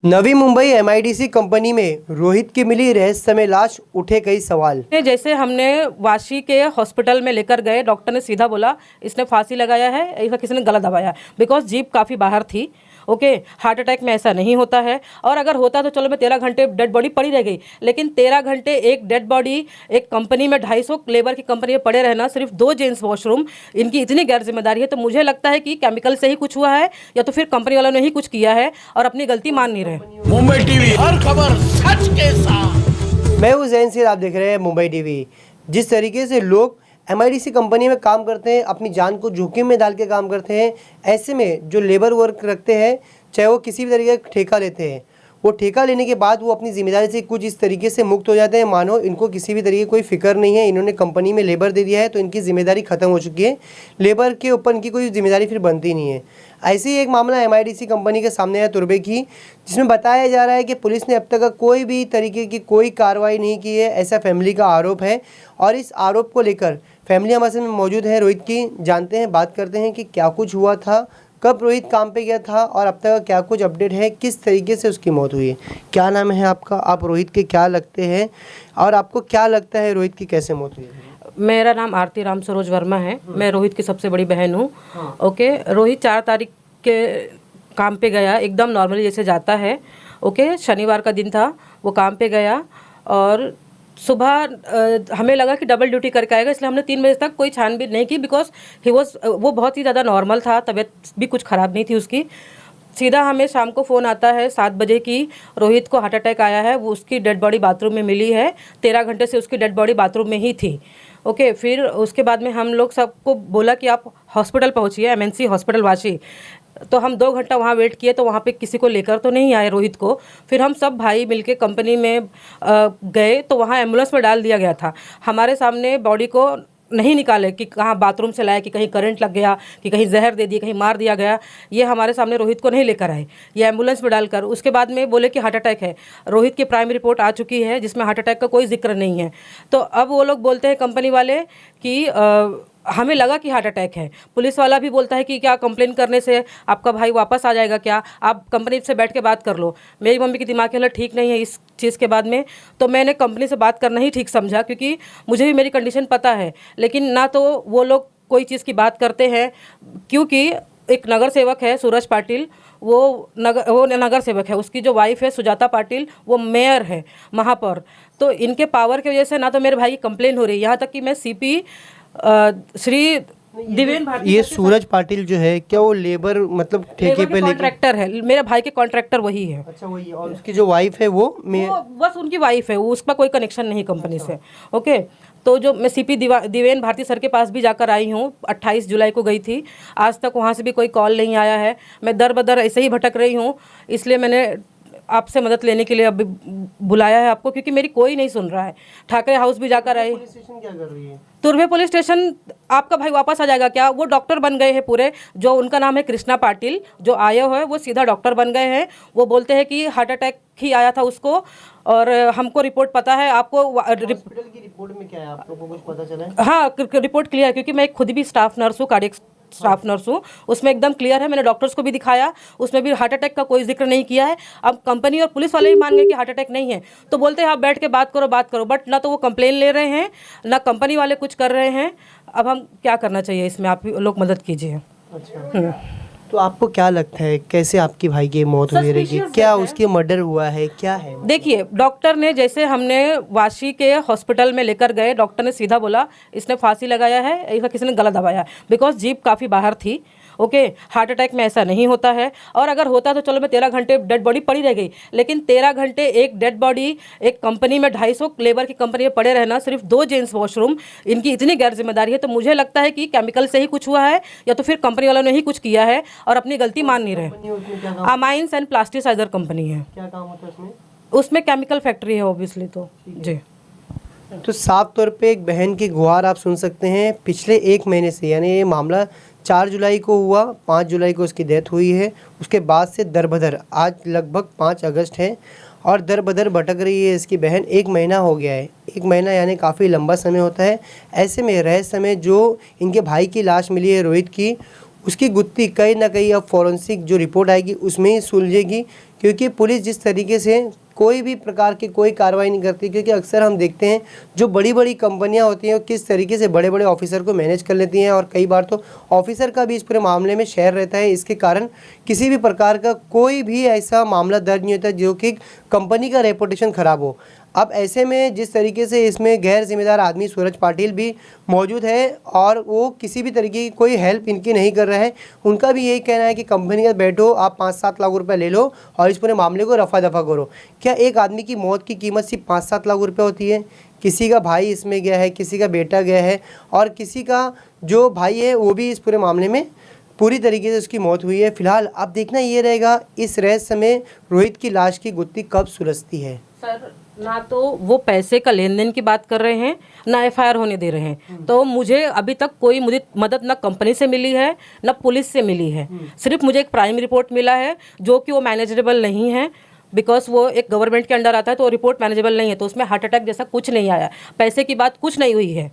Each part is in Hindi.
नवी मुंबई एमआईडीसी कंपनी में रोहित की मिली रहस्यमय लाश, उठे कई सवाल। जैसे हमने वाशी के हॉस्पिटल में लेकर गए, डॉक्टर ने सीधा बोला इसने फांसी लगाया है, ऐसा किसी ने गला दबाया, बिकॉज जीप काफ़ी बाहर थी। ओके, हार्ट अटैक में ऐसा नहीं होता है, और अगर होता तो चलो मैं 13 घंटे डेड बॉडी पड़ी रह गई, लेकिन 13 घंटे एक डेड बॉडी एक कंपनी में 250 लेबर की कंपनी में पड़े रहना, सिर्फ 2 जेंट्स वॉशरूम, इनकी इतनी गैर जिम्मेदारी है। तो मुझे लगता है कि केमिकल से ही कुछ हुआ है, या तो फिर कंपनी वालों ने ही कुछ किया है और अपनी गलती मान नहीं रहे। मुंबई टीवी, हर खबर सच के साथ। मैं हूं जैन सिंह, आप देख रहे हैं मुंबई टीवी। जिस तरीके से लोग एमआईडीसी कंपनी में काम करते हैं, अपनी जान को जोखिम में डाल के काम करते हैं, ऐसे में जो लेबर वर्क रखते हैं, चाहे वो किसी भी तरीके का ठेका लेते हैं, वो ठेका लेने के बाद वो अपनी जिम्मेदारी से कुछ इस तरीके से मुक्त हो जाते हैं मानो इनको किसी भी तरीके कोई फिक्र नहीं है। इन्होंने कंपनी में लेबर दे दिया है तो इनकी जिम्मेदारी खत्म हो चुकी है, लेबर के ऊपर इनकी कोई जिम्मेदारी फिर बनती नहीं है। ऐसे ही एक मामला एमआईडीसी कंपनी के सामने आया तुर्बे की, जिसमें बताया जा रहा है कि पुलिस ने अब तक कोई भी तरीके की कोई कार्रवाई नहीं की है, ऐसा फैमिली का आरोप है। और इस आरोप को लेकर फैमिली हमारे में मौजूद है रोहित की, जानते हैं, बात करते हैं कि क्या कुछ हुआ था, कब रोहित काम पे गया था और अब तक क्या कुछ अपडेट है, किस तरीके से उसकी मौत हुई है। क्या नाम है आपका, आप रोहित के क्या लगते हैं और आपको क्या लगता है रोहित की कैसे मौत हुई है? मेरा नाम आरती राम सरोज वर्मा है, मैं रोहित की सबसे बड़ी बहन हूँ। ओके, रोहित 4 तारीख के काम पे गया, एकदम नॉर्मली जैसे जाता है। ओके, शनिवार का दिन था, वो काम पे गया और सुबह हमें लगा कि डबल ड्यूटी करके आएगा, इसलिए हमने 3 बजे तक कोई छानबीन नहीं की, बिकॉज वो बहुत ही ज़्यादा नॉर्मल था, तबीयत भी कुछ ख़राब नहीं थी उसकी। सीधा हमें शाम को फ़ोन आता है 7 बजे की, रोहित को हार्ट अटैक आया है, वो उसकी डेड बॉडी बाथरूम में मिली है। 13 घंटे से उसकी डेड बॉडी बाथरूम में ही थी। ओके, फिर उसके बाद में हम लोग सबको बोला कि आप हॉस्पिटल पहुँचिए, एमएनसी हॉस्पिटल वाशी। तो हम 2 घंटा वहाँ वेट किए, तो वहाँ पे किसी को लेकर तो नहीं आए रोहित को। फिर हम सब भाई मिलके कंपनी में गए, तो वहाँ एम्बुलेंस में डाल दिया गया था। हमारे सामने बॉडी को नहीं निकाले कि कहाँ बाथरूम से लाया, कि कहीं करंट लग गया, कि कहीं जहर दे दिए, कहीं मार दिया गया, ये हमारे सामने रोहित को नहीं लेकर आए, ये एम्बुलेंस में डालकर। उसके बाद में बोले कि हार्ट अटैक है। रोहित की प्राइमरी रिपोर्ट आ चुकी है जिसमें हार्ट अटैक का कोई जिक्र नहीं है। तो अब वो लोग बोलते हैं कंपनी वाले कि हमें लगा कि हार्ट अटैक है। पुलिस वाला भी बोलता है कि क्या कंप्लेन करने से आपका भाई वापस आ जाएगा क्या, आप कंपनी से बैठ के बात कर लो। मेरी मम्मी की दिमाग की हालत ठीक नहीं है इस चीज़ के बाद में, तो मैंने कंपनी से बात करना ही ठीक समझा, क्योंकि मुझे भी मेरी कंडीशन पता है। लेकिन ना तो वो लोग कोई चीज़ की बात करते हैं, क्योंकि एक नगर सेवक है सूरज पाटिल, वो नगर सेवक है, उसकी जो वाइफ है सुजाता पाटिल, वो मेयर है, महापौर। तो इनके पावर की वजह से ना तो मेरे भाई की कंप्लेन हो रही है, यहाँ तक कि मैं सीपी श्री दिवेन भारती, ये सूरज पाटिल जो है, क्या वो लेबर मतलब ठेके पे कॉन्ट्रैक्टर है, मेरे भाई के कॉन्ट्रैक्टर वही है। अच्छा, वही। और उसकी जो वाइफ है वो बस उनकी वाइफ है, वो उसका कोई कनेक्शन नहीं कंपनी से। ओके, तो जो मैं सीपी दिवेन भारती सर के पास भी जाकर आई हूँ, 28 जुलाई को गई थी, आज तक वहाँ से भी कोई कॉल नहीं आया है। मैं दर बदर ऐसे ही भटक रही हूँ, इसलिए मैंने आपसे मदद लेने के लिए अभी बुलाया है आपको, क्योंकि मेरी कोई नहीं सुन रहा है। ठाकरे हाउस भी जाकर आई। पुलिस स्टेशन क्या कर रही है? तुर्भे पुलिस स्टेशन, आपका भाई वापस आ जाएगा क्या? वो डॉक्टर बन गए हैं पूरे, जो उनका नाम है कृष्णा पाटिल, जो आए हुए वो सीधा डॉक्टर बन गए हैं। वो बोलते हैं कि हार्ट अटैक ही आया था उसको, और हमको रिपोर्ट पता है। आपको हॉस्पिटल की रिपोर्ट में क्या है, आप लोगों को कुछ पता चला है? हाँ, रिपोर्ट क्लियर, क्योंकि मैं खुद भी स्टाफ नर्स हूँ, कार्डियक स्टाफ नर्स हूँ, उसमें एकदम क्लियर है। मैंने डॉक्टर्स को भी दिखाया, उसमें भी हार्ट अटैक का कोई जिक्र नहीं किया है। अब कंपनी और पुलिस वाले भी मान गए कि हार्ट अटैक नहीं है, तो बोलते हैं आप बैठ के बात करो, बट ना तो वो कंप्लेन ले रहे हैं, ना कंपनी वाले कुछ कर रहे हैं। अब हम क्या करना चाहिए इसमें, आप लोग मदद कीजिए। अच्छा, तो आपको क्या लगता है कैसे आपकी भाई की मौत हुई रहेगी? क्या उसकी मर्डर हुआ है, क्या है? देखिए, डॉक्टर ने, जैसे हमने वाशी के हॉस्पिटल में लेकर गए, डॉक्टर ने सीधा बोला इसने फांसी लगाया है, ऐसा किसी ने गला दबाया, बिकॉज जीप काफ़ी बाहर थी। ओके, हार्ट अटैक में ऐसा नहीं होता है, और अगर होता तो चलो मैं 13 घंटे डेड बॉडी पड़ी रह गई, लेकिन 13 घंटे एक डेड बॉडी एक कंपनी में 250 लेबर की कंपनी में पड़े रहना, सिर्फ 2 जेंट्स वॉशरूम, इनकी इतनी गैर जिम्मेदारी है। तो मुझे लगता है कि केमिकल से ही कुछ हुआ है, या तो फिर कंपनी वालों ने ही कुछ किया है और अपनी गलती मान नहीं रहे। अमाइंस एंड प्लास्टिसाइजर कंपनी है। क्या काम होता है उसमें? उसमें केमिकल फैक्ट्री है ऑब्वियसली। तो जी, तो साफ तौर पे एक बहन की गुहार आप सुन सकते हैं। पिछले 1 महीने से, यानी ये मामला 4 जुलाई को हुआ, 5 जुलाई को उसकी डेथ हुई है। उसके बाद से दरबदर, आज लगभग 5 अगस्त है और दरबदर भटक रही है इसकी बहन। 1 महीना हो गया है, 1 महीना यानी काफ़ी लंबा समय होता है। ऐसे में रहस्यमय जो इनके भाई की लाश मिली है रोहित की, उसकी गुत्थी कहीं ना कहीं अब फॉरेंसिक जो रिपोर्ट आएगी उसमें ही सुलझेगी, क्योंकि पुलिस जिस तरीके से कोई भी प्रकार की कोई कार्रवाई नहीं करती, क्योंकि अक्सर हम देखते हैं जो बड़ी बड़ी कंपनियां होती हैं किस तरीके से बड़े बड़े ऑफिसर को मैनेज कर लेती हैं, और कई बार तो ऑफिसर का भी इस पूरे मामले में शेयर रहता है। इसके कारण किसी भी प्रकार का कोई भी ऐसा मामला दर्ज नहीं होता जो कि कंपनी का रेपुटेशन ख़राब हो। अब ऐसे में जिस तरीके से इसमें गैर जिम्मेदार आदमी सूरज पाटिल भी मौजूद है और वो किसी भी तरीके की कोई हेल्प इनकी नहीं कर रहा है, उनका भी यही कहना है कि कंपनी का बैठो, आप 5-7 लाख रुपए ले लो और इस पूरे मामले को रफा दफा करो। क्या एक आदमी की मौत की कीमत सिर्फ 5-7 लाख रुपए होती है? किसी का भाई इसमें गया है, किसी का बेटा गया है, और किसी का जो भाई है वो भी इस पूरे मामले में पूरी तरीके से उसकी मौत हुई है। फिलहाल अब देखना ये रहेगा इस रहस्य में रोहित की लाश की गुत्थी कब सुलझती है। सर, ना तो वो पैसे का लेन देन की बात कर रहे हैं, ना एफआईआर होने दे रहे हैं। तो मुझे अभी तक कोई मदद ना कंपनी से मिली है, ना पुलिस से मिली है। सिर्फ मुझे एक प्राइम रिपोर्ट मिला है जो कि वो मैनेजेबल नहीं है, बिकॉज वो एक गवर्नमेंट के अंडर आता है, तो रिपोर्ट मैनेजेबल नहीं है। तो उसमें हार्ट अटैक जैसा कुछ नहीं आया, पैसे की बात कुछ नहीं हुई है।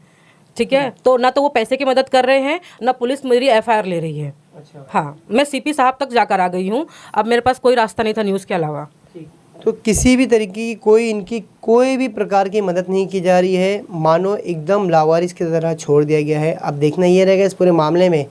ठीक है, तो ना तो वो पैसे की मदद कर रहे हैं, ना पुलिस मेरी एफआईआर ले रही है। अच्छा। हाँ, मैं सीपी साहब तक जाकर आ गई हूँ। अब मेरे पास कोई रास्ता नहीं था न्यूज़ के अलावा। तो किसी भी तरीके की इनकी कोई भी प्रकार की मदद नहीं की जा रही है, मानो एकदम लावारिस की तरह छोड़ दिया गया है। अब देखना ये रहेगा इस पूरे मामले में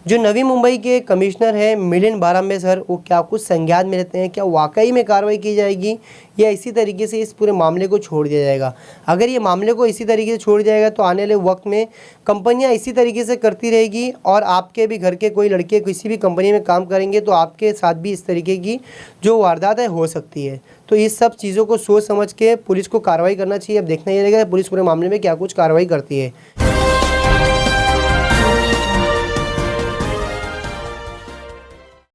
जो नवी मुंबई के कमिश्नर हैं मिलिंद बारांबे सर, वो क्या कुछ संज्ञान में लेते हैं, क्या वाकई में कार्रवाई की जाएगी या इसी तरीके से इस पूरे मामले को छोड़ दिया जाएगा। अगर ये मामले को इसी तरीके से छोड़ जाएगा तो आने वाले वक्त में कंपनियां इसी तरीके से करती रहेगी, और आपके भी घर के कोई लड़के किसी भी कंपनी में काम करेंगे तो आपके साथ भी इस तरीके की जो वारदात है हो सकती है। तो इस सब चीज़ों को सोच समझ के पुलिस को कार्रवाई करना चाहिए। अब देखना ये रहेगा पुलिस पूरे मामले में क्या कुछ कार्रवाई करती है।